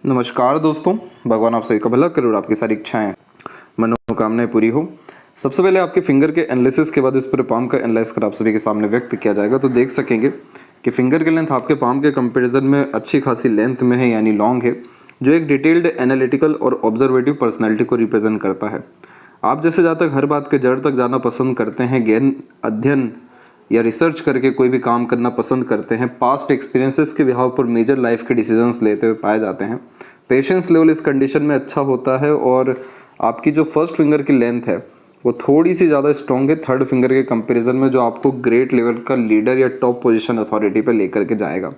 नमस्कार दोस्तों, भगवान आप सभी का भला करे और आपकी सारी इच्छाएं मनोकामनाएं पूरी हो। सबसे पहले आपके फिंगर के एनालिसिस के बाद इस पूरे पाम का एनालाइज कर आप सभी के सामने व्यक्त किया जाएगा। तो देख सकेंगे कि फिंगर की लेंथ आपके पाम के कंपैरिजन में अच्छी खासी लेंथ में है, यानी लॉन्ग है, जो एक डिटेल्ड एनालिटिकल और ऑब्जर्वेटिव पर्सनैलिटी को रिप्रेजेंट करता है। आप जैसे जहाँ तक हर बात के जड़ तक जाना पसंद करते हैं, गहन अध्ययन या रिसर्च करके कोई भी काम करना पसंद करते हैं, पास्ट एक्सपीरियंसेस के बिहाव पर मेजर लाइफ के डिसीजंस लेते हुए पाए जाते हैं। पेशेंस लेवल इस कंडीशन में अच्छा होता है और आपकी जो फर्स्ट फिंगर की लेंथ है वो थोड़ी सी ज़्यादा स्ट्रॉन्ग है थर्ड फिंगर के कंपैरिजन में, जो आपको ग्रेट लेवल का लीडर या टॉप पोजीशन अथॉरिटी पे लेकर के जाएगा।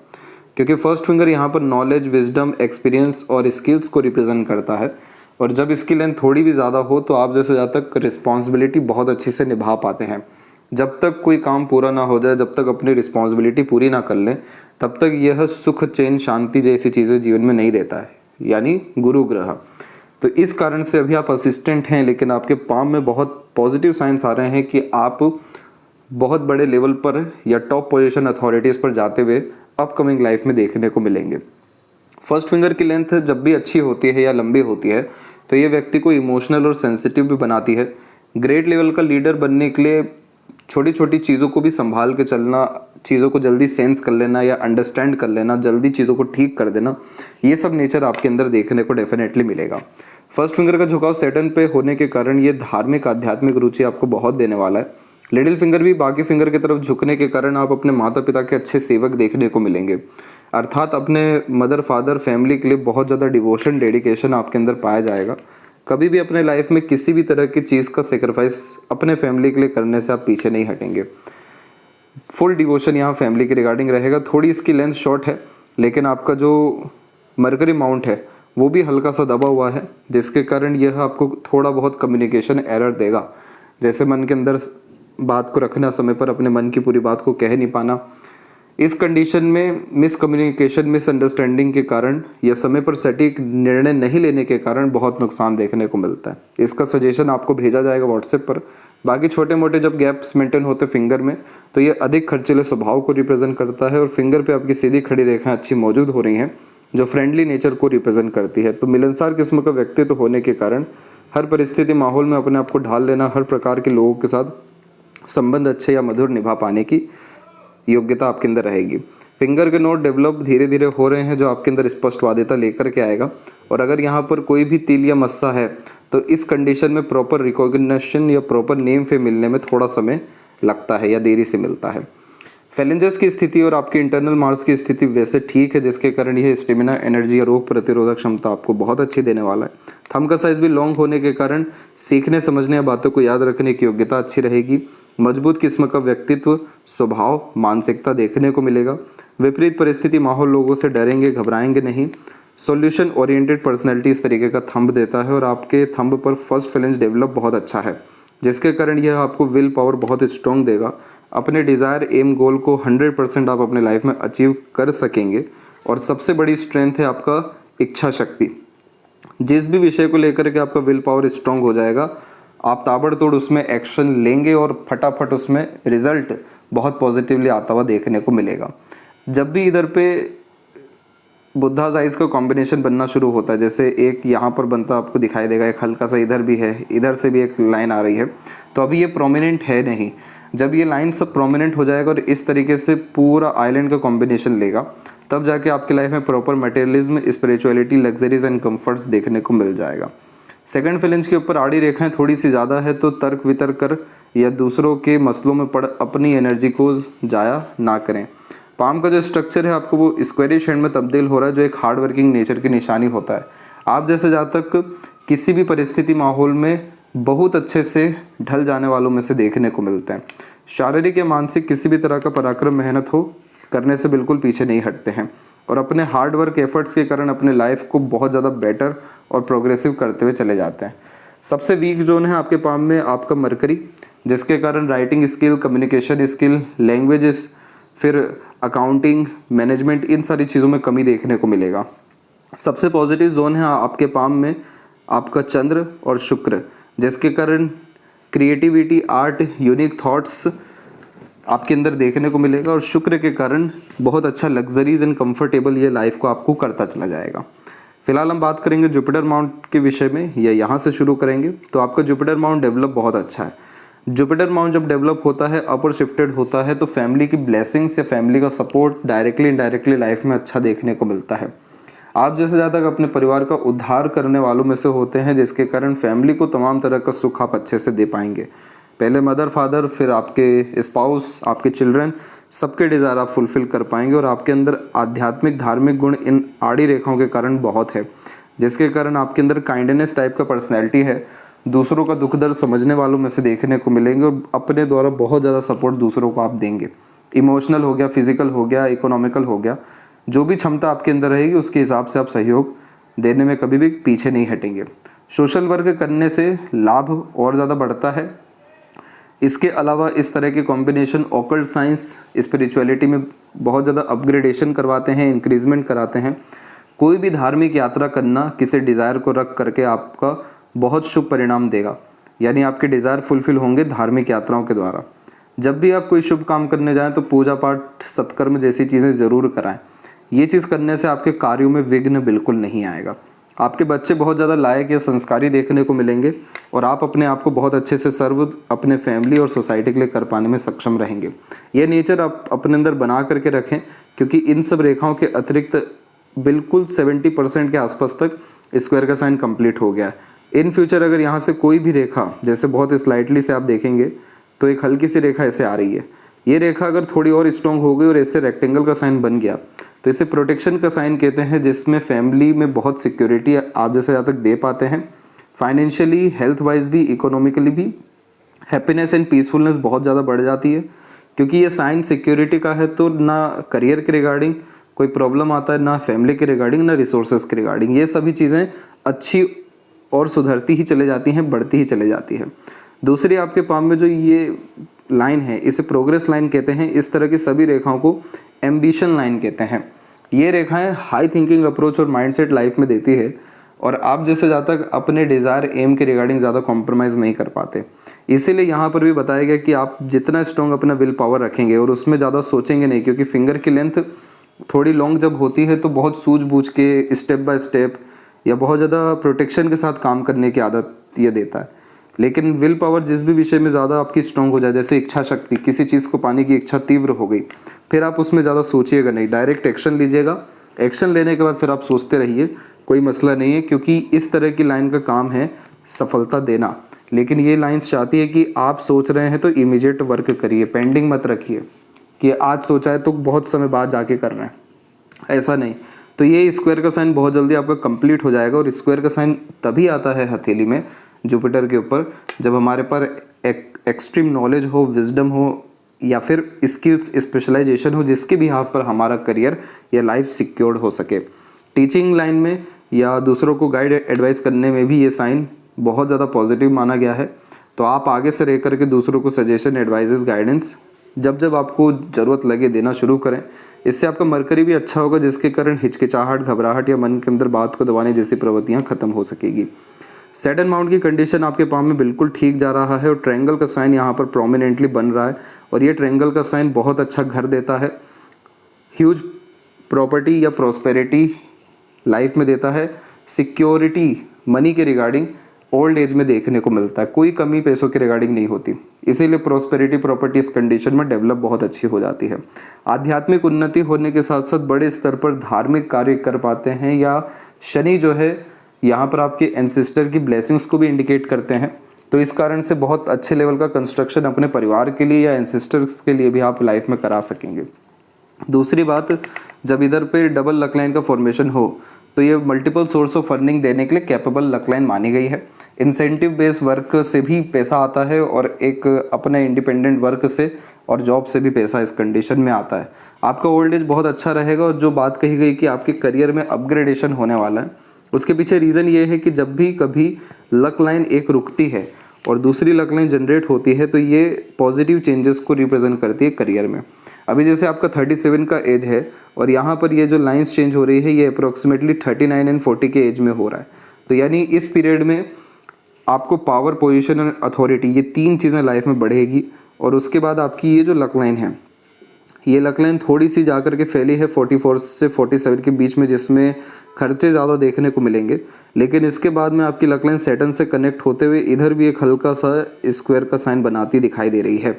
क्योंकि फर्स्ट फिंगर यहाँ पर नॉलेज, विजडम, एक्सपीरियंस और स्किल्स को रिप्रेजेंट करता है, और जब इसकी लेंथ थोड़ी भी ज़्यादा हो तो आप जैसे जहाँ तक रिस्पॉन्सिबिलिटी बहुत अच्छी से निभा पाते हैं। जब तक कोई काम पूरा ना हो जाए, जब तक अपनी रिस्पॉन्सिबिलिटी पूरी ना कर लें, तब तक यह सुख, चैन, शांति जैसी चीज़ें जीवन में नहीं देता है, यानी गुरु ग्रह। तो इस कारण से अभी आप असिस्टेंट हैं, लेकिन आपके पाम में बहुत पॉजिटिव साइंस आ रहे हैं कि आप बहुत बड़े लेवल पर या टॉप पोजीशन अथॉरिटीज़ पर जाते हुए अपकमिंग लाइफ में देखने को मिलेंगे। फर्स्ट फिंगर की लेंथ जब भी अच्छी होती है या लंबी होती है तो ये व्यक्ति को इमोशनल और सेंसिटिव भी बनाती है। ग्रेट लेवल का लीडर बनने के लिए छोटी छोटी चीज़ों को भी संभाल के चलना, चीज़ों को जल्दी सेंस कर लेना या अंडरस्टैंड कर लेना, जल्दी चीज़ों को ठीक कर देना, ये सब नेचर आपके अंदर देखने को डेफिनेटली मिलेगा। फर्स्ट फिंगर का झुकाव सैटर्न पे होने के कारण ये धार्मिक आध्यात्मिक रुचि आपको बहुत देने वाला है। लिटिल फिंगर भी बाकी फिंगर की तरफ झुकने के कारण आप अपने माता पिता के अच्छे सेवक देखने को मिलेंगे, अर्थात अपने मदर फादर फैमिली के लिए बहुत ज़्यादा डिवोशन, डेडिकेशन आपके अंदर पाया जाएगा। कभी भी अपने लाइफ में किसी भी तरह की चीज़ का सेक्रीफाइस अपने फैमिली के लिए करने से आप पीछे नहीं हटेंगे। फुल डिवोशन यहाँ फैमिली के रिगार्डिंग रहेगा। थोड़ी इसकी लेंथ शॉर्ट है, लेकिन आपका जो मरकरी माउंट है वो भी हल्का सा दबा हुआ है, जिसके कारण यह आपको थोड़ा बहुत कम्युनिकेशन एरर देगा। जैसे मन के अंदर बात को रखना, समय पर अपने मन की पूरी बात को कह नहीं पाना, इस कंडीशन में मिसकम्युनिकेशन, मिसअंडरस्टैंडिंग के कारण या समय पर सटीक निर्णय नहीं लेने के कारण बहुत नुकसान देखने को मिलता है। इसका सजेशन आपको भेजा जाएगा व्हाट्सएप पर। बाकी छोटे मोटे जब गैप्स मेंटेन होते फिंगर में तो ये अधिक खर्चीले स्वभाव को रिप्रेजेंट करता है, और फिंगर पे आपकी सीधी खड़ी रेखाएं अच्छी मौजूद हो रही हैं जो फ्रेंडली नेचर को रिप्रेजेंट करती है। तो मिलनसार किस्म का व्यक्तित्व होने के कारण हर परिस्थिति माहौल में अपने आप को ढाल लेना, हर प्रकार के लोगों के साथ संबंध अच्छे या मधुर निभा पाने की योग्यता आपके अंदर रहेगी। फिंगर के नोट डेवलप धीरे धीरे हो रहे हैं, जो आपके अंदर स्पष्टवादिता लेकर के आएगा। और अगर यहाँ पर कोई भी तिल या मस्सा है तो इस कंडीशन में प्रॉपर रिकॉग्निशन या प्रॉपर नेम पे मिलने में थोड़ा समय लगता है या देरी से मिलता है। फैलेंजेस की स्थिति और आपकी इंटरनल मार्स की स्थिति वैसे ठीक है, जिसके कारण यह स्टेमिना, एनर्जी या रोग प्रतिरोधक क्षमता आपको बहुत अच्छी देने वाला है। थंब का साइज भी लॉन्ग होने के कारण सीखने, समझने या बातों को याद रखने की योग्यता अच्छी रहेगी। मजबूत किस्म का व्यक्तित्व, स्वभाव, मानसिकता देखने को मिलेगा। विपरीत परिस्थिति माहौल, लोगों से डरेंगे, घबराएंगे नहीं। सॉल्यूशन ओरिएंटेड पर्सनैलिटी इस तरीके का थंब देता है, और आपके थंब पर फर्स्ट फैलेंज डेवलप बहुत अच्छा है, जिसके कारण यह आपको विल पावर बहुत स्ट्रॉन्ग देगा। अपने डिज़ायर, एम, गोल को 100% आप अपने लाइफ में अचीव कर सकेंगे। और सबसे बड़ी स्ट्रेंथ है आपका इच्छा शक्ति। जिस भी विषय को लेकर के आपका विल पावर स्ट्रॉन्ग हो जाएगा, आप ताबड़तोड़ उसमें एक्शन लेंगे और फटाफट उसमें रिजल्ट बहुत पॉजिटिवली आता हुआ देखने को मिलेगा। जब भी इधर पे बुद्धा साइज का कॉम्बिनेशन बनना शुरू होता है, जैसे एक यहाँ पर बनता आपको दिखाई देगा, एक हल्का सा इधर भी है, इधर से भी एक लाइन आ रही है, तो अभी ये प्रोमिनेंट है नहीं। जब ये लाइन सब प्रोमिनेंट हो जाएगा और इस तरीके से पूरा आइलैंड का कॉम्बिनेशन लेगा, तब जाके आपकी लाइफ में proper materialism, spirituality, luxuries and comforts देखने को मिल जाएगा। सेकंड फैलेंज के ऊपर आड़ी रेखाएं थोड़ी सी ज़्यादा है, तो तर्क वितर्क कर या दूसरों के मसलों में पड़ अपनी एनर्जी को जाया ना करें। पाम का जो स्ट्रक्चर है आपको वो स्क्वायरिश हैंड में तब्दील हो रहा है, जो एक हार्ड वर्किंग नेचर की निशानी होता है। आप जैसे जहाँ तक किसी भी परिस्थिति माहौल में बहुत अच्छे से ढल जाने वालों में से देखने को मिलते हैं। शारीरिक या मानसिक किसी भी तरह का पराक्रम, मेहनत हो करने से बिल्कुल पीछे नहीं हटते हैं, और अपने हार्ड वर्क एफर्ट्स के कारण अपने लाइफ को बहुत ज़्यादा बेटर और प्रोग्रेसिव करते हुए चले जाते हैं। सबसे वीक जोन है आपके पाम में आपका मरकरी, जिसके कारण writing skill, communication skill, languages, फिर अकाउंटिंग, मैनेजमेंट, इन सारी चीज़ों में कमी देखने को मिलेगा। सबसे पॉजिटिव जोन है आपके पाम में आपका चंद्र और शुक्र, जिसके कारण क्रिएटिविटी, आर्ट, यूनिक थॉट्स आपके अंदर देखने को मिलेगा, और शुक्र के कारण बहुत अच्छा लग्जरीज एंड कंफर्टेबल ये लाइफ को आपको करता चला जाएगा। फिलहाल हम बात करेंगे जुपिटर माउंट के विषय में, या यहाँ से शुरू करेंगे। तो आपका जुपिटर माउंट डेवलप बहुत अच्छा है। जुपिटर माउंट जब डेवलप होता है, अपर शिफ्टेड होता है, तो फैमिली की ब्लेसिंग्स या फैमिली का सपोर्ट डायरेक्टली इनडायरेक्टली लाइफ में अच्छा देखने को मिलता है। आप जैसे ज़्यादा अपने परिवार का उद्धार करने वालों में से होते हैं, जिसके कारण फैमिली को तमाम तरह का सुख आप अच्छे से दे पाएंगे। पहले मदर फादर, फिर आपके स्पाउस, आपके चिल्ड्रन, सबके डिज़ायर आप फुलफिल कर पाएंगे। और आपके अंदर आध्यात्मिक धार्मिक गुण इन आड़ी रेखाओं के कारण बहुत है, जिसके कारण आपके अंदर काइंडनेस टाइप का पर्सनैलिटी है। दूसरों का दुख दर्द समझने वालों में से देखने को मिलेंगे और अपने द्वारा बहुत ज़्यादा सपोर्ट दूसरों को आप देंगे। इमोशनल हो गया, फिजिकल हो गया, इकोनॉमिकल हो गया, जो भी क्षमता आपके अंदर रहेगी उसके हिसाब से आप सहयोग देने में कभी भी पीछे नहीं हटेंगे। सोशल वर्क करने से लाभ और ज़्यादा बढ़ता है। इसके अलावा इस तरह के कॉम्बिनेशन ऑकल्ट साइंस स्पिरिचुअलिटी में बहुत ज़्यादा अपग्रेडेशन करवाते हैं, इंक्रीजमेंट कराते हैं। कोई भी धार्मिक यात्रा करना किसी डिज़ायर को रख करके आपका बहुत शुभ परिणाम देगा, यानी आपके डिज़ायर फुलफिल होंगे धार्मिक यात्राओं के द्वारा। जब भी आप कोई शुभ काम करने जाएं तो पूजा पाठ, सत्कर्म जैसी चीज़ें ज़रूर कराएं। ये चीज़ करने से आपके कार्यों में विघ्न बिल्कुल नहीं आएगा। आपके बच्चे बहुत ज़्यादा लायक या संस्कारी देखने को मिलेंगे और आप अपने आप को बहुत अच्छे से सर्व अपने फैमिली और सोसाइटी के लिए कर पाने में सक्षम रहेंगे। ये नेचर आप अपने अंदर बना करके रखें, क्योंकि इन सब रेखाओं के अतिरिक्त बिल्कुल 70% के आसपास तक स्क्वायर का साइन कंप्लीट हो गया है। इन फ्यूचर अगर यहाँ से कोई भी रेखा, जैसे बहुत स्लाइटली से आप देखेंगे तो एक हल्की सी रेखा ऐसे आ रही है, ये रेखा अगर थोड़ी और स्ट्रॉन्ग हो गई और इससे रेक्टेंगल का साइन बन गया तो इसे प्रोटेक्शन का साइन कहते हैं, जिसमें फैमिली में बहुत सिक्योरिटी आप जैसे ज़्यादा तक दे पाते हैं। फाइनेंशियली, हेल्थ वाइज भी, इकोनॉमिकली भी हैप्पीनेस एंड पीसफुलनेस बहुत ज़्यादा बढ़ जाती है, क्योंकि ये साइन सिक्योरिटी का है। तो ना करियर के रिगार्डिंग कोई प्रॉब्लम आता है, ना फैमिली के रिगार्डिंग, ना रिसोर्सेज के रिगार्डिंग। ये सभी चीज़ें अच्छी और सुधरती ही चले जाती हैं, बढ़ती ही चले जाती है। दूसरी आपके पाम में जो ये लाइन है, इसे प्रोग्रेस लाइन कहते हैं। इस तरह की सभी रेखाओं को एम्बिशन लाइन कहते हैं। ये रेखाएं हाई थिंकिंग अप्रोच और माइंडसेट लाइफ में देती है, और आप जैसे ज़्यादा तक अपने डिज़ायर एम के रिगार्डिंग ज़्यादा कॉम्प्रोमाइज़ नहीं कर पाते। इसीलिए यहाँ पर भी बताया गया कि आप जितना स्ट्रॉन्ग अपना विल पावर रखेंगे और उसमें ज़्यादा सोचेंगे नहीं, क्योंकि फिंगर की लेंथ थोड़ी लॉन्ग जब होती है तो बहुत सूझबूझ के स्टेप बाय स्टेप या बहुत ज़्यादा प्रोटेक्शन के साथ काम करने की आदत ये देता है। लेकिन विल पावर जिस भी विषय में ज़्यादा आपकी स्ट्रॉन्ग हो जाए, जैसे इच्छा शक्ति, किसी चीज़ को पाने की इच्छा तीव्र हो गई, फिर आप उसमें ज़्यादा सोचिएगा नहीं, डायरेक्ट एक्शन लीजिएगा। एक्शन लेने के बाद फिर आप सोचते रहिए, कोई मसला नहीं है, क्योंकि इस तरह की लाइन का काम है सफलता देना। लेकिन ये लाइन्स चाहती है कि आप सोच रहे हैं तो इमीडिएट वर्क करिए, पेंडिंग मत रखिए कि आज सोचा है तो बहुत समय बाद जाके कर रहे हैं, ऐसा नहीं। तो ये स्क्वायर का साइन बहुत जल्दी आपका कंप्लीट हो जाएगा। और स्क्वायर का साइन तभी आता है हथेली में जुपिटर के ऊपर जब हमारे पर एक्सट्रीम नॉलेज हो, विजडम हो, या फिर स्किल्स स्पेशलाइजेशन हो, जिसके बिहाफ पर हमारा करियर या लाइफ सिक्योर्ड हो सके। टीचिंग लाइन में या दूसरों को गाइड एडवाइस करने में भी ये साइन बहुत ज़्यादा पॉजिटिव माना गया है। तो आप आगे से रह करके दूसरों को सजेशन, एडवाइजेस, गाइडेंस जब जब आपको ज़रूरत लगे देना शुरू करें। इससे आपका मरकरी भी अच्छा होगा, जिसके कारण हिचकिचाहट, घबराहट या मन के अंदर बात को दबाने जैसी प्रवृत्तियाँ खत्म हो सकेगी। सैटर्न माउंट की कंडीशन आपके पाम में बिल्कुल ठीक जा रहा है और ट्रायंगल का साइन यहाँ पर प्रोमिनेंटली बन रहा है। और ये ट्रायंगल का साइन बहुत अच्छा घर देता है, ह्यूज प्रॉपर्टी या प्रॉस्पेरिटी लाइफ में देता है, सिक्योरिटी मनी के रिगार्डिंग ओल्ड एज में देखने को मिलता है, कोई कमी पैसों के रिगार्डिंग नहीं होती। इसीलिए प्रॉस्पेरिटी प्रॉपर्टी इस कंडीशन में डेवलप बहुत अच्छी हो जाती है। आध्यात्मिक उन्नति होने के साथ साथ बड़े स्तर पर धार्मिक कार्य कर पाते हैं, या शनि जो है यहाँ पर आपके एंसेस्टर की ब्लेसिंग्स को भी इंडिकेट करते हैं। तो इस कारण से बहुत अच्छे लेवल का कंस्ट्रक्शन अपने परिवार के लिए या एंसेस्टर्स के लिए भी आप लाइफ में करा सकेंगे। दूसरी बात, जब इधर पे डबल लक लाइन का फॉर्मेशन हो तो ये मल्टीपल सोर्स ऑफ अर्निंग देने के लिए कैपेबल लक लाइन मानी गई है। इंसेंटिव बेस्ड वर्क से भी पैसा आता है और एक अपने इंडिपेंडेंट वर्क से और जॉब से भी पैसा इस कंडीशन में आता है। आपका ओल्ड एज बहुत अच्छा रहेगा। और जो बात कही गई कि आपके करियर में अपग्रेडेशन होने वाला है, उसके पीछे रीज़न ये है कि जब भी कभी लक लाइन एक रुकती है और दूसरी लक लाइन जनरेट होती है तो ये पॉजिटिव चेंजेस को रिप्रेजेंट करती है करियर में। अभी जैसे आपका 37 का एज है और यहाँ पर ये जो लाइंस चेंज हो रही है ये अप्रोक्सीमेटली 39 एंड 40 के एज में हो रहा है। तो यानी इस पीरियड में आपको पावर, पोजीशन और अथॉरिटी, ये तीन चीज़ें लाइफ में बढ़ेगी। और उसके बाद आपकी ये जो लक लाइन है, ये लक लाइन थोड़ी सी जाकर के फैली है 44 से 47 के बीच में, जिसमें खर्चे ज़्यादा देखने को मिलेंगे। लेकिन इसके बाद में आपकी लक लाइन सैटर्न से कनेक्ट होते हुए इधर भी एक हल्का सा स्क्वायर का साइन बनाती दिखाई दे रही है।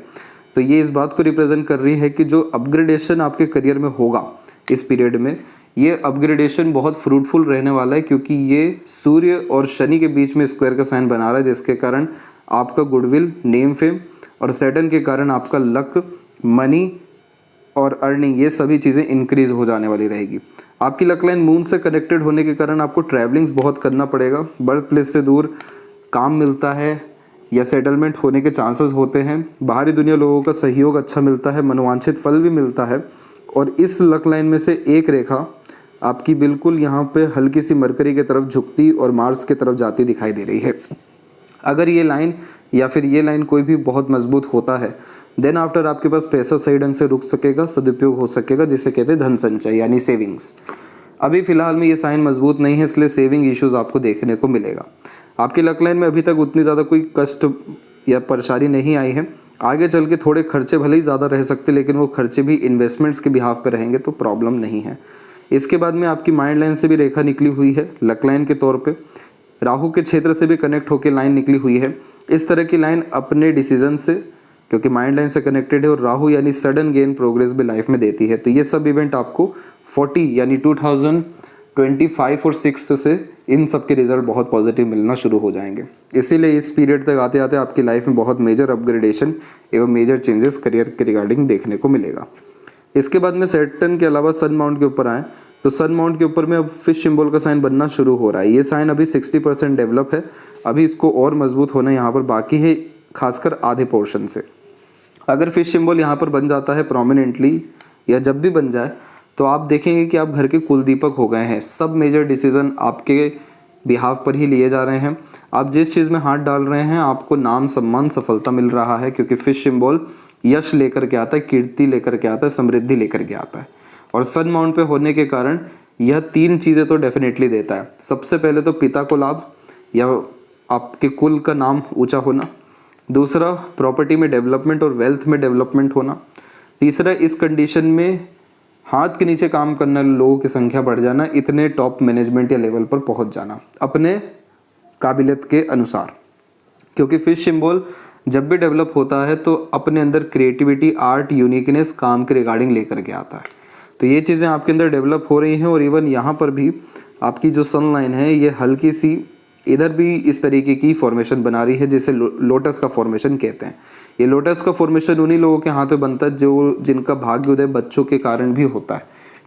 तो ये इस बात को रिप्रेजेंट कर रही है कि जो अपग्रेडेशन आपके करियर में होगा इस पीरियड में, ये अपग्रेडेशन बहुत फ्रूटफुल रहने वाला है, क्योंकि ये सूर्य और शनि के बीच में स्क्वायर का साइन बना रहा है, जिसके कारण आपका गुडविल, नेम, फेम और सैटर्न के कारण आपका लक, मनी और अर्निंग, ये सभी चीज़ें इंक्रीज हो जाने वाली रहेगी। आपकी लक लाइन मून से कनेक्टेड होने के कारण आपको ट्रैवलिंग्स बहुत करना पड़ेगा। बर्थ प्लेस से दूर काम मिलता है या सेटलमेंट होने के चांसेस होते हैं। बाहरी दुनिया लोगों का सहयोग अच्छा मिलता है, मनोवांछित फल भी मिलता है। और इस लक लाइन में से एक रेखा आपकी बिल्कुल यहाँ पे हल्की सी मरकरी की तरफ झुकती और मार्स की तरफ जाती दिखाई दे रही है। अगर ये लाइन या फिर ये लाइन कोई भी बहुत मजबूत होता है, देन आफ्टर आपके पास पैसा सही ढंग से रुक सकेगा, सदुपयोग हो सकेगा, जिसे कहते हैं धन संचय यानी सेविंग्स। अभी फिलहाल में ये साइन मजबूत नहीं है, इसलिए सेविंग इश्यूज आपको देखने को मिलेगा। आपकी लक लाइन में अभी तक उतनी ज़्यादा कोई कष्ट या परेशानी नहीं आई है। आगे चल के थोड़े खर्चे भले ही ज़्यादा रह सकते, लेकिन वो खर्चे भी इन्वेस्टमेंट्स के बिहाफ पे रहेंगे, तो प्रॉब्लम नहीं है। इसके बाद में आपकी माइंड लाइन से भी रेखा निकली हुई है लक लाइन के तौर पे, राहु के क्षेत्र से भी कनेक्ट होकर लाइन निकली हुई है। इस तरह की लाइन अपने डिसीजन से, क्योंकि माइंड लाइन से कनेक्टेड है, और राहु यानी सडन गेन प्रोग्रेस भी लाइफ में देती है। तो ये सब इवेंट आपको 40 यानी 2025 और 6 से इन सब के रिजल्ट बहुत पॉजिटिव मिलना शुरू हो जाएंगे। इसीलिए इस पीरियड तक आते आते आपकी लाइफ में बहुत मेजर अपग्रेडेशन एवं मेजर चेंजेस करियर के रिगार्डिंग देखने को मिलेगा। इसके बाद में सैटर्न के अलावा सन माउंट के ऊपर आए, तो सन माउंट के ऊपर में अब फिश सिंबल का साइन बनना शुरू हो रहा है। ये साइन अभी 60% डेवलप है, अभी इसको और मजबूत होना यहाँ पर बाकी है, खासकर आधे पोर्शन से। अगर फिश सिंबल यहाँ पर बन जाता है प्रोमिनेंटली, या जब भी बन जाए, तो आप देखेंगे कि आप घर के कुलदीपक हो गए हैं। सब मेजर डिसीजन आपके बिहाफ पर ही लिए जा रहे हैं। आप जिस चीज़ में हाथ डाल रहे हैं आपको नाम, सम्मान, सफलता मिल रहा है, क्योंकि फिश सिंबल यश लेकर के आता है, कीर्ति लेकर के आता है, समृद्धि लेकर के आता है। और सन माउंट पे होने के कारण यह 3 चीज़ें तो डेफिनेटली देता है। सबसे पहले तो पिता को लाभ या आपके कुल का नाम ऊंचा होना, दूसरा प्रॉपर्टी में डेवलपमेंट और वेल्थ में डेवलपमेंट होना, तीसरा इस कंडीशन में हाथ के नीचे काम करने वाले लोगों की संख्या बढ़ जाना, इतने टॉप मैनेजमेंट या लेवल पर पहुंच जाना अपने काबिलियत के अनुसार। क्योंकि फिश सिंबल जब भी डेवलप होता है तो अपने अंदर क्रिएटिविटी, आर्ट, यूनिकनेस काम के रिगार्डिंग लेकर के आता है। तो ये चीज़ें आपके अंदर डेवलप हो रही हैं। और इवन यहाँ पर भी आपकी जो सन लाइन है ये हल्की सी इधर भी इस तरीके की फॉर्मेशन बना रही है, जिसे लोटस का फॉर्मेशन कहते हैं। ये लोटस का फॉर्मेशन उन्हीं लोगों के हाथ में बनता है जो जिनका भाग्योदय बच्चों के कारण भी होता है,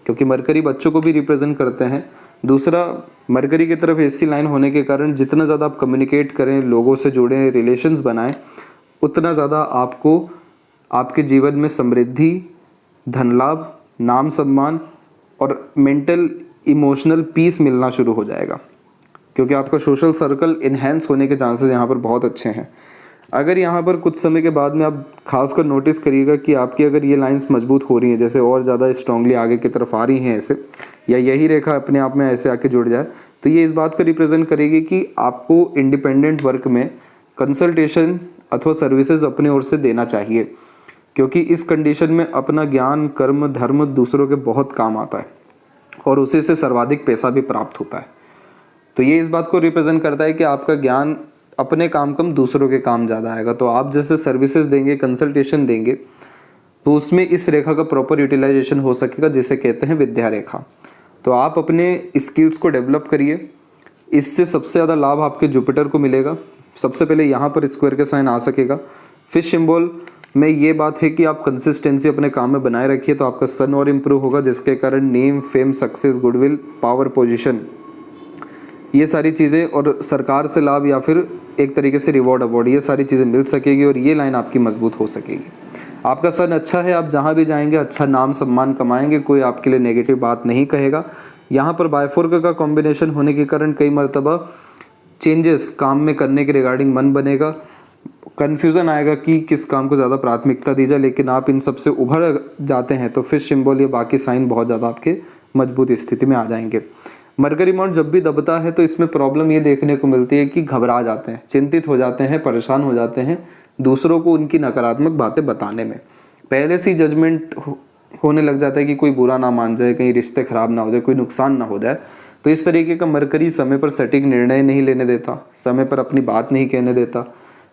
क्योंकि मरकरी बच्चों को भी रिप्रेजेंट करते हैं। दूसरा, मरकरी की तरफ ऐसी लाइन होने के कारण जितना ज़्यादा आप कम्युनिकेट करें, लोगों से जुड़ें, रिलेशंस बनाएं, उतना ज़्यादा आपको आपके जीवन में समृद्धि, धन लाभ, नाम सम्मान और मेंटल इमोशनल पीस मिलना शुरू हो जाएगा, क्योंकि आपका सोशल सर्कल इन्हेंस होने के चांसेस यहाँ पर बहुत अच्छे हैं। अगर यहाँ पर कुछ समय के बाद में आप खासकर नोटिस करिएगा कि आपकी अगर ये लाइंस मजबूत हो रही हैं, जैसे और ज़्यादा स्ट्रांगली आगे की तरफ आ रही हैं ऐसे, या यही रेखा अपने आप में ऐसे आके जुड़ जाए, तो ये इस बात को रिप्रेजेंट करेगी कि आपको इंडिपेंडेंट वर्क में कंसल्टेशन अथवा सर्विसेज अपने ओर से देना चाहिए, क्योंकि इस कंडीशन में अपना ज्ञान, कर्म, धर्म दूसरों के बहुत काम आता है और उसी से सर्वाधिक पैसा भी प्राप्त होता है। तो ये इस बात को रिप्रेजेंट करता है कि आपका ज्ञान अपने काम कम, दूसरों के काम ज़्यादा आएगा। तो आप जैसे सर्विसेज देंगे, कंसल्टेशन देंगे, तो उसमें इस रेखा का प्रॉपर यूटिलाइजेशन हो सकेगा, जिसे कहते हैं विद्या रेखा। तो आप अपने स्किल्स को डेवलप करिए, इससे सबसे ज़्यादा लाभ आपके जुपिटर को मिलेगा। सबसे पहले यहाँ पर स्क्वायर का साइन आ सकेगा। फिश सिंबल में ये बात है कि आप कंसिस्टेंसी अपने काम में बनाए रखिए, तो आपका सन और इम्प्रूव होगा, जिसके कारण name, fame, success, goodwill, power, position, ये सारी चीज़ें और सरकार से लाभ या फिर एक तरीके से रिवॉर्ड अवार्ड, ये सारी चीज़ें मिल सकेगी और ये लाइन आपकी मजबूत हो सकेगी। आपका सन अच्छा है, आप जहाँ भी जाएंगे अच्छा नाम सम्मान कमाएंगे, कोई आपके लिए नेगेटिव बात नहीं कहेगा। यहाँ पर बायफोर्क का कॉम्बिनेशन होने के कारण कई मरतबा चेंजेस काम में करने के रिगार्डिंग मन बनेगा, कन्फ्यूज़न आएगा कि किस काम को ज़्यादा प्राथमिकता दी जाए, लेकिन आप इन सब से उभर जाते हैं तो फिश सिंबल या बाकी साइन बहुत ज़्यादा आपके मजबूत स्थिति में आ जाएंगे। मरकरी माउंट जब भी दबता है तो इसमें प्रॉब्लम ये देखने को मिलती है कि घबरा जाते हैं, चिंतित हो जाते हैं, परेशान हो जाते हैं दूसरों को उनकी नकारात्मक बातें बताने में। पहले से जजमेंट होने लग जाता है कि कोई बुरा ना मान जाए, कहीं रिश्ते खराब ना हो जाए, कोई नुकसान ना हो जाए। तो इस तरीके का मरकरी समय पर सटीक निर्णय नहीं लेने देता, समय पर अपनी बात नहीं कहने देता।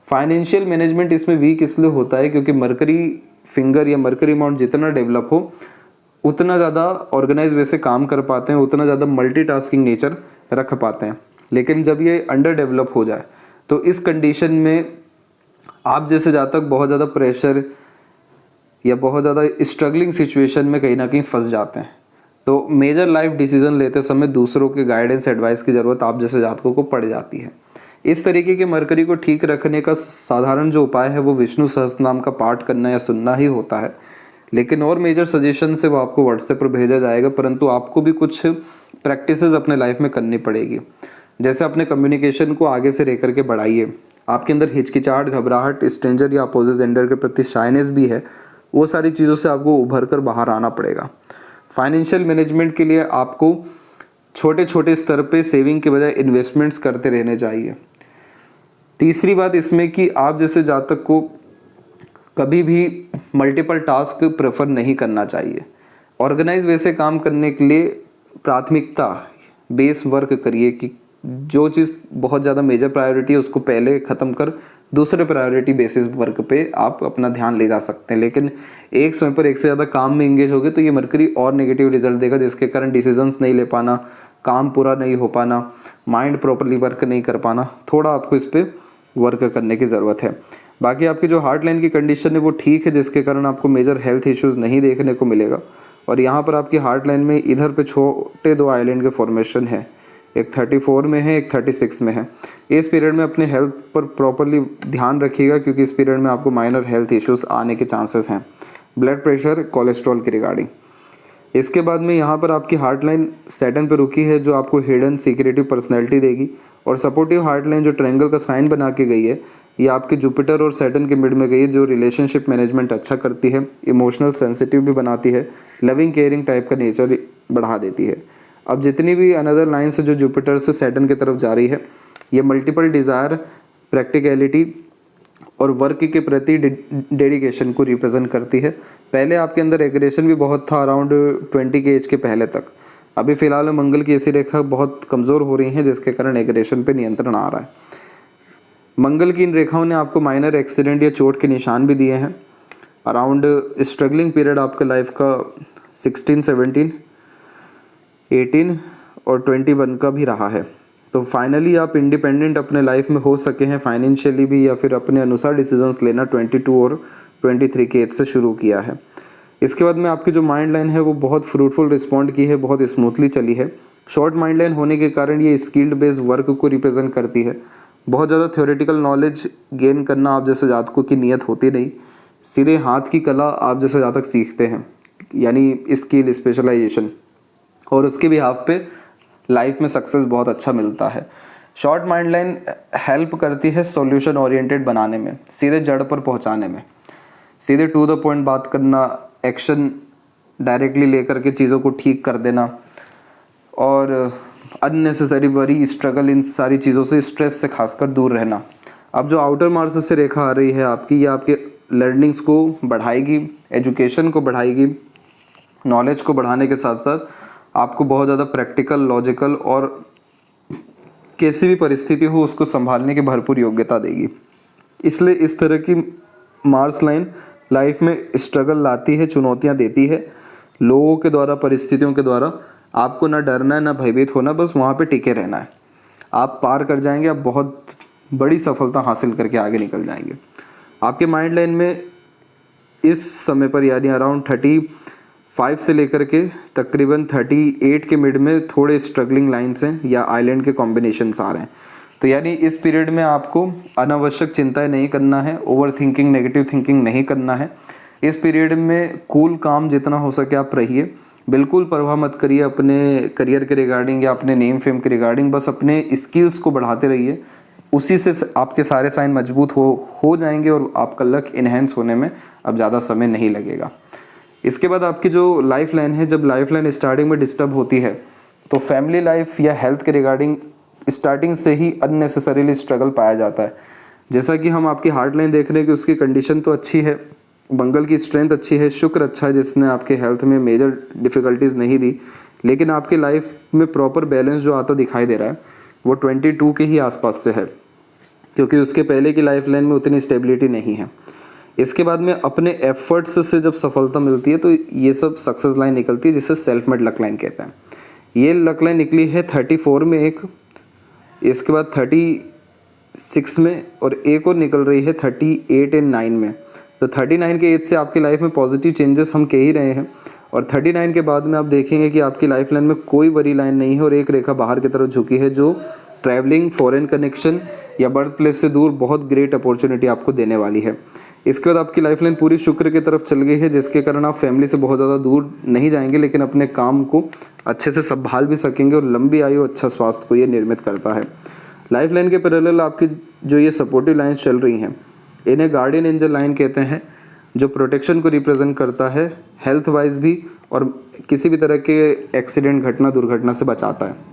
फाइनेंशियल मैनेजमेंट इसमें वीक इसलिए होता है क्योंकि मरकरी फिंगर या मरकरी माउंट जितना डेवलप हो उतना ज़्यादा ऑर्गेनाइज वैसे काम कर पाते हैं, उतना ज़्यादा मल्टीटास्किंग नेचर रख पाते हैं। लेकिन जब ये अंडर डेवलप हो जाए तो इस कंडीशन में आप जैसे जातक बहुत ज़्यादा प्रेशर या बहुत ज़्यादा स्ट्रगलिंग सिचुएशन में कहीं ना कहीं फंस जाते हैं। तो मेजर लाइफ डिसीजन लेते समय दूसरों के गाइडेंस एडवाइस की ज़रूरत आप जैसे जातकों को पड़ जाती है। इस तरीके के मरकरी को ठीक रखने का साधारण जो उपाय है वो विष्णु सहस्त्रनाम का पाठ करना या सुनना ही होता है। लेकिन और मेजर सजेशन से वो आपको व्हाट्सएप पर भेजा जाएगा, परंतु आपको भी कुछ प्रैक्टिसेस अपने लाइफ में करनी पड़ेगी। जैसे अपने कम्युनिकेशन को आगे से लेकर के बढ़ाइए। आपके अंदर हिचकिचाहट, घबराहट, स्ट्रेंजर या अपोजिट जेंडर के प्रति शाइनेस भी है, वो सारी चीज़ों से आपको उभर कर बाहर आना पड़ेगा। फाइनेंशियल मैनेजमेंट के लिए आपको छोटे छोटे स्तर पे सेविंग के बजाय इन्वेस्टमेंट्स करते रहने चाहिए। तीसरी बात इसमें कि आप जैसे जातक को कभी भी मल्टीपल टास्क प्रेफर नहीं करना चाहिए। ऑर्गेनाइज वैसे काम करने के लिए प्राथमिकता बेस वर्क करिए कि जो चीज़ बहुत ज़्यादा मेजर प्रायोरिटी है उसको पहले ख़त्म कर दूसरे प्रायोरिटी बेसिस वर्क पे आप अपना ध्यान ले जा सकते हैं। लेकिन एक समय पर एक से ज़्यादा काम में इंगेज होगे तो ये मरकरी और नेगेटिव रिजल्ट देगा, जिसके कारण डिसीजंस नहीं ले पाना, काम पूरा नहीं हो पाना, माइंड प्रॉपरली वर्क नहीं कर पाना। थोड़ा आपको इस पर वर्क करने की ज़रूरत है। बाकी आपकी जो हार्ट लाइन की कंडीशन है वो ठीक है, जिसके कारण आपको मेजर हेल्थ इश्यूज़ नहीं देखने को मिलेगा। और यहाँ पर आपकी हार्ट लाइन में इधर पे छोटे 2 आइलैंड के फॉर्मेशन है, एक 34 में है, एक 36 में है। इस पीरियड में अपने हेल्थ पर प्रॉपरली ध्यान रखिएगा क्योंकि इस पीरियड में आपको माइनर हेल्थ इश्यूज़ आने के चांसेस हैं, ब्लड प्रेशर, कोलेस्ट्रॉल के रिगार्डिंग। इसके बाद में यहाँ पर आपकी हार्ट लाइन सैटर्न पे रुकी है जो आपको हिडन सीक्रेटिव पर्सनैलिटी देगी। और सपोर्टिव हार्ट लाइन जो ट्रायंगल का साइन बना के गई है ये आपके जुपिटर और सैटर्न के मिड में गई है, जो रिलेशनशिप मैनेजमेंट अच्छा करती है, इमोशनल सेंसिटिव भी बनाती है, लविंग केयरिंग टाइप का नेचर बढ़ा देती है। अब जितनी भी अनदर लाइन से जो जुपिटर से सैटर्न की तरफ जा रही है ये मल्टीपल डिज़ायर, प्रैक्टिकलिटी और वर्क के प्रति डेडिकेशन को रिप्रेजेंट करती है। पहले आपके अंदर एग्रेशन भी बहुत था अराउंड 20 के एज के पहले तक। अभी फिलहाल मंगल की ऐसी रेखा बहुत कमज़ोर हो रही है जिसके कारण एग्रेशन पे नियंत्रण आ रहा है। मंगल की इन रेखाओं ने आपको माइनर एक्सीडेंट या चोट के निशान भी दिए हैं। अराउंड स्ट्रगलिंग पीरियड आपके लाइफ का 16, 17, 18 और 21 का भी रहा है। तो फाइनली आप इंडिपेंडेंट अपने लाइफ में हो सके हैं फाइनेंशियली भी, या फिर अपने अनुसार डिसीजंस लेना 22 और 23 के एज से शुरू किया है। इसके बाद में आपकी जो माइंड लाइन है वो बहुत फ्रूटफुल रिस्पॉन्ड की है, बहुत स्मूथली चली है। शॉर्ट माइंड लाइन होने के कारण ये स्किल्ड बेस्ड वर्क को रिप्रेजेंट करती है। बहुत ज़्यादा थ्योरेटिकल नॉलेज गेन करना आप जैसे जातकों की नियत होती नहीं, सीधे हाथ की कला आप जैसे जातक सीखते हैं, यानी स्किल स्पेशलाइजेशन, और उसके बिहाफ पे लाइफ में सक्सेस बहुत अच्छा मिलता है। शॉर्ट माइंड लाइन हेल्प करती है सॉल्यूशन ओरिएंटेड बनाने में, सीधे जड़ पर पहुंचाने में, सीधे टू द पॉइंट बात करना, एक्शन डायरेक्टली लेकर के चीज़ों को ठीक कर देना, और अननेसेसरी वरी, स्ट्रगल, इन सारी चीज़ों से, स्ट्रेस से खासकर दूर रहना। अब जो आउटर मार्स से रेखा आ रही है आपकी, ये आपके लर्निंग्स को बढ़ाएगी, एजुकेशन को बढ़ाएगी, नॉलेज को बढ़ाने के साथ साथ आपको बहुत ज़्यादा प्रैक्टिकल, लॉजिकल और कैसी भी परिस्थिति हो उसको संभालने की भरपूर योग्यता देगी। इसलिए इस तरह की मार्स लाइन लाइफ में स्ट्रगल लाती है, चुनौतियां देती है लोगों के द्वारा, परिस्थितियों के द्वारा। आपको ना डरना है ना भयभीत होना, बस वहाँ पे टिके रहना है। आप पार कर जाएंगे, आप बहुत बड़ी सफलता हासिल करके आगे निकल जाएंगे। आपके माइंड लाइन में इस समय पर यानी अराउंड 35 से लेकर के तकरीबन 38 के मिड में थोड़े स्ट्रगलिंग लाइन्स हैं या आइलैंड के कॉम्बिनेशंस आ रहे हैं। तो यानी इस पीरियड में आपको अनावश्यक चिंताएं नहीं करना है, ओवर थिंकिंग, नेगेटिव थिंकिंग नहीं करना है। इस पीरियड में कूल काम जितना हो सके आप रहिए, बिल्कुल परवाह मत करिए अपने करियर के रिगार्डिंग या अपने नेम फेम के रिगार्डिंग, बस अपने स्किल्स को बढ़ाते रहिए। उसी से आपके सारे साइन मजबूत हो जाएंगे और आपका लक इन्हेंस होने में अब ज़्यादा समय नहीं लगेगा। इसके बाद आपकी जो लाइफ लाइन है, जब लाइफ लाइन स्टार्टिंग में डिस्टर्ब होती है तो फैमिली लाइफ या हेल्थ के रिगार्डिंग स्टार्टिंग से ही अननेसेसरीली स्ट्रगल पाया जाता है। जैसा कि हम आपकी हार्ट लाइन देख रहे हैं कि उसकी कंडीशन तो अच्छी है, मंगल की स्ट्रेंथ अच्छी है, शुक्र अच्छा है जिसने आपके हेल्थ में मेजर डिफ़िकल्टीज नहीं दी, लेकिन आपकी लाइफ में प्रॉपर बैलेंस जो आता दिखाई दे रहा है वो 22 के ही आसपास से है, क्योंकि उसके पहले की लाइफ लाइन में उतनी स्टेबिलिटी नहीं है। इसके बाद में अपने एफर्ट्स से जब सफलता मिलती है तो ये सब सक्सेस लाइन निकलती है, जिसे सेल्फ मेड लक लाइन कहते हैं। ये लक लाइन निकली है 34 में एक, इसके बाद 36 में, और एक और निकल रही है 38 एंड 9 में। तो 39 के एज से आपकी लाइफ में पॉजिटिव चेंजेस हम कह ही रहे हैं, और 39 के बाद में आप देखेंगे कि आपकी लाइफ लाइन में कोई बड़ी लाइन नहीं है और एक रेखा बाहर की तरफ झुकी है, जो ट्रैवलिंग, फॉरेन कनेक्शन या बर्थ प्लेस से दूर बहुत ग्रेट अपॉर्चुनिटी आपको देने वाली है। इसके बाद आपकी लाइफ लाइन पूरी शुक्र की तरफ चल गई है, जिसके कारण आप फैमिली से बहुत ज़्यादा दूर नहीं जाएंगे, लेकिन अपने काम को अच्छे से संभाल भी सकेंगे, और लंबी आयु, अच्छा स्वास्थ्य को ये निर्मित करता है। लाइफ लाइन के पैरेलल आपकी जो ये सपोर्टिव लाइन्स चल रही हैं, इन्हें गार्डियन एंजल लाइन कहते हैं, जो प्रोटेक्शन को रिप्रेजेंट करता है, हेल्थ वाइज भी, और किसी भी तरह के एक्सीडेंट, घटना, दुर्घटना से बचाता है।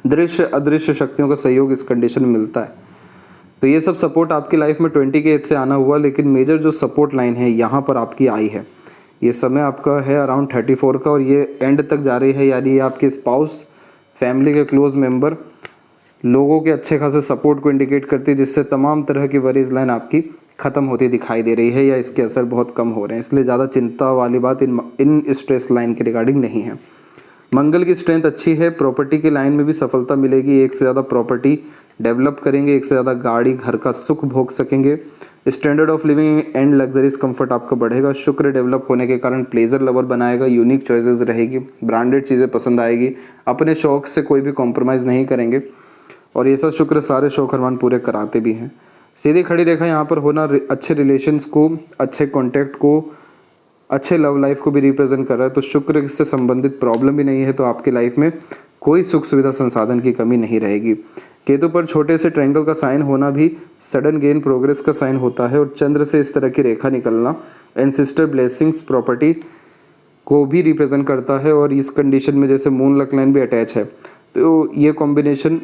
दृश्य अदृश्य शक्तियों का सहयोग इस कंडीशन में मिलता है। तो ये सब सपोर्ट आपकी लाइफ में 20 के एज से आना हुआ, लेकिन मेजर जो सपोर्ट लाइन है यहाँ पर आपकी आई है। ये समय आपका है अराउंड 34 का, और ये एंड तक जा रही है, यानी ये आपके स्पाउस, फैमिली के क्लोज मेंबर, लोगों के अच्छे खासे सपोर्ट को इंडिकेट करती है, जिससे तमाम तरह की वरीज लाइन आपकी ख़त्म होती दिखाई दे रही है, या इसके असर बहुत कम हो रहे हैं। इसलिए ज़्यादा चिंता वाली बात इन स्ट्रेस लाइन के रिगार्डिंग नहीं है। मंगल की स्ट्रेंथ अच्छी है, प्रॉपर्टी की लाइन में भी सफलता मिलेगी, एक से ज़्यादा प्रॉपर्टी डेवलप करेंगे, एक से ज़्यादा गाड़ी, घर का सुख भोग सकेंगे। Standard of living and luxuries comfort आपका बढ़ेगा। शुक्र डेवलप होने के कारण प्लेजर लवर बनाएगा, यूनिक चॉइसेस रहेगी, ब्रांडेड चीज़ें पसंद आएगी, अपने शौक से कोई भी कॉम्प्रोमाइज़ नहीं करेंगे, और ये सब शुक्र सारे शौक अरमान पूरे कराते भी हैं। सीधी खड़ी रेखा यहाँ पर होना अच्छे रिलेशंस को, अच्छे कॉन्टैक्ट को, अच्छे लव लाइफ को भी रिप्रेजेंट कर रहा है। तो शुक्र से संबंधित प्रॉब्लम भी नहीं है, तो आपकी लाइफ में कोई सुख सुविधा संसाधन की कमी नहीं रहेगी। केतु पर छोटे से ट्रायंगल का साइन होना भी सडन गेन, प्रोग्रेस का साइन होता है, और चंद्र से इस तरह की रेखा निकलना एंसेस्टर ब्लेसिंग्स, प्रॉपर्टी को भी रिप्रेजेंट करता है। और इस कंडीशन में जैसे मून लक लाइन भी अटैच है, तो ये कॉम्बिनेशन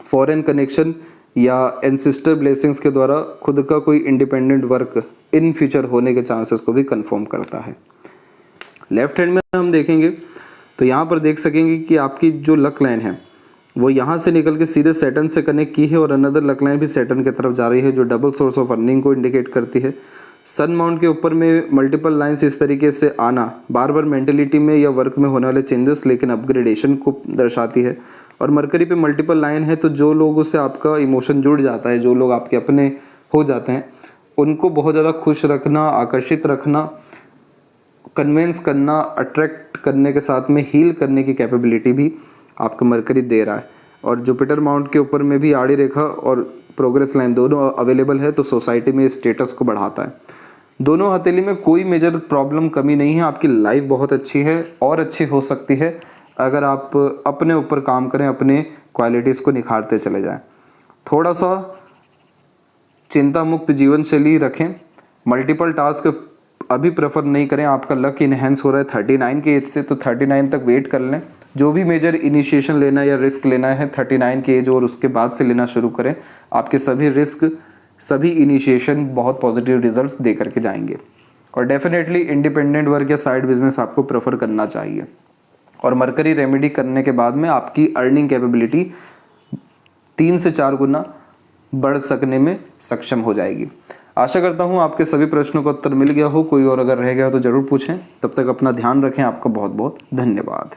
फॉरेन कनेक्शन या एंसेस्टर ब्लेसिंग्स के द्वारा खुद का कोई इंडिपेंडेंट वर्क इन फ्यूचर होने के चांसेस को भी कंफर्म करता है। लेफ्ट हैंड में हम देखेंगे तो यहाँ पर देख सकेंगे कि आपकी जो लक लाइन है वो यहाँ से निकल के सीधे सैटर्न से कनेक्ट की है, और अनदर लक लाइन भी सैटर्न की तरफ जा रही है, जो डबल सोर्स ऑफ अर्निंग को इंडिकेट करती है। सन माउंट के ऊपर में मल्टीपल लाइंस इस तरीके से आना बार बार मेंटेलिटी में या वर्क में होने वाले चेंजेस, लेकिन अपग्रेडेशन को दर्शाती है। और मरकरी पे मल्टीपल लाइन है, तो जो लोगों से आपका इमोशन जुड़ जाता है, जो लोग आपके अपने हो जाते हैं, उनको बहुत ज़्यादा खुश रखना, आकर्षित रखना, कन्विंस करना, अट्रैक्ट करने के साथ में हील करने की कैपेबिलिटी भी आपका मरकरी दे रहा है। और जुपिटर माउंट के ऊपर में भी आड़ी रेखा और प्रोग्रेस लाइन दोनों अवेलेबल है, तो सोसाइटी में स्टेटस को बढ़ाता है। दोनों हथेली में कोई मेजर प्रॉब्लम, कमी नहीं है। आपकी लाइफ बहुत अच्छी है और अच्छी हो सकती है अगर आप अपने ऊपर काम करें, अपने क्वालिटीज़ को निखारते चले जाएं। थोड़ा सा चिंता मुक्त जीवन शैली रखें, मल्टीपल टास्क अभी प्रेफर नहीं करें। आपका लक इनहेंस हो रहा है 39 के एज से, तो 39 तक वेट कर लें। जो भी मेजर इनिशिएशन लेना या रिस्क लेना है 39 के एज और उसके बाद से लेना शुरू करें। आपके सभी रिस्क, सभी इनिशिएशन बहुत पॉजिटिव रिजल्ट्स दे करके जाएंगे। और डेफिनेटली इंडिपेंडेंट वर्क या साइड बिजनेस आपको प्रेफर करना चाहिए। और मरकरी रेमेडी करने के बाद में आपकी अर्निंग कैपेबिलिटी 3 से 4 गुना बढ़ सकने में सक्षम हो जाएगी। आशा करता हूँ आपके सभी प्रश्नों का उत्तर मिल गया हो। कोई और अगर रह गया हो तो ज़रूर पूछें। तब तक अपना ध्यान रखें। आपका बहुत बहुत धन्यवाद।